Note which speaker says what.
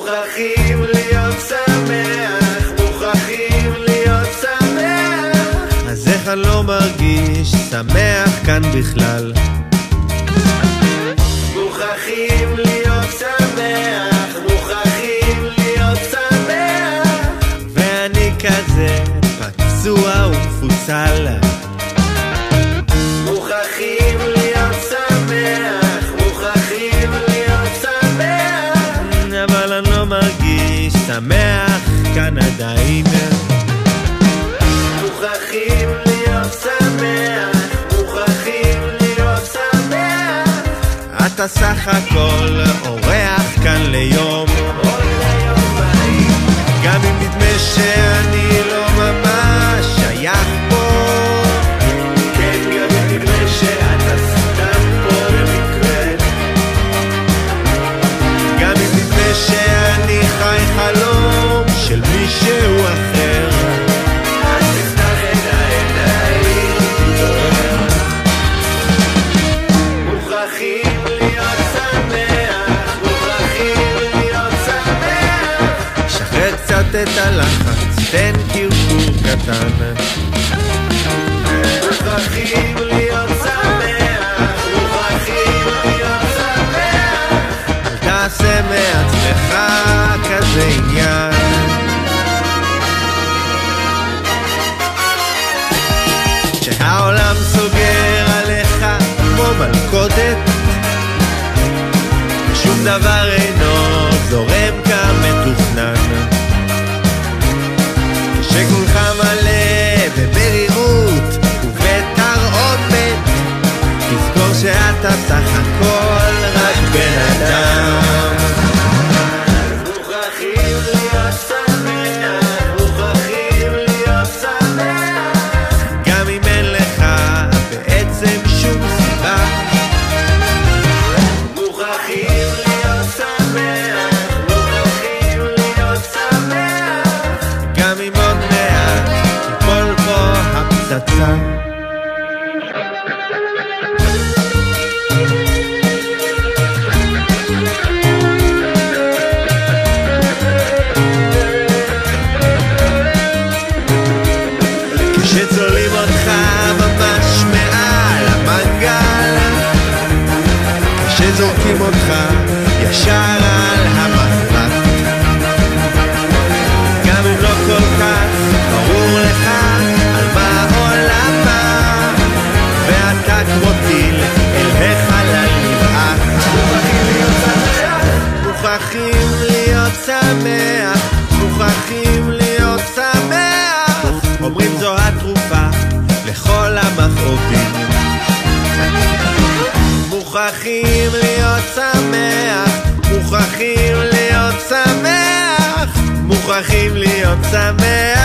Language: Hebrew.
Speaker 1: מוכרחים להיות שמח, מוכרחים להיות שמח.
Speaker 2: אז איך אני לא מרגיש שמח כאן בכלל?
Speaker 1: מוכרחים להיות שמח, מוכרחים להיות שמח.
Speaker 2: ואני כזה פצוע ומפוצל.
Speaker 1: מוכרחים להיות שמח, מוכרחים להיות שמח.
Speaker 2: אבל אני לא מרגיש שמח כאן עדיין.
Speaker 1: מוכרחים להיות שמח, מוכרחים להיות שמח.
Speaker 2: אתה סך הכל אורח כאן ליום, גם אם נדמה שאני לא ממש שייך פה.
Speaker 1: כן, גם אם נדמה שאתה סתם פה במקרה.
Speaker 2: גם אם נדמה שאני חי חלום של מישהו אחר.
Speaker 1: אז תפתח את העיניים, תתעורר. מוכרחים להיות שמח, מוכרחים להיות שמח.
Speaker 2: שחרר קצת את הלחץ, תן קרקור קטן.
Speaker 1: מוכרחים להיות שמח, מוכרחים להיות שמח.
Speaker 2: אל תעשה מעצמך כזה עניין. שהעולם סוגר עליך כמו מלכודת, שום דבר אינו זורם כמתוכנן, שכולך מלא במרירות ובתרעומת. תזכור שאתה סך הכל רק בן אדם.
Speaker 1: מוכרחים להיות שמח, מוכרחים להיות שמח.
Speaker 2: גם אם אין לך בעצם שום סיבה.
Speaker 1: מוכרחים להיות שמח, מוכרחים להיות שמח.
Speaker 2: גם אם עוד מעט תיפול פה הפצצה. כשצוללים אותך ממש מעל המנגל, כשזורקים אותך ישר על המחבת, גם אם לא כל כך ברור לך על מה עולמה, ואתה כמו טיל אל החלל נבעט. מוכרחים להיות שמח, מוכרחים להיות שמח. אומרים זו התרופה לכל המכאובים. מוכרחים להיות שמח, מוכרחים להיות שמח, מוכרחים להיות שמח.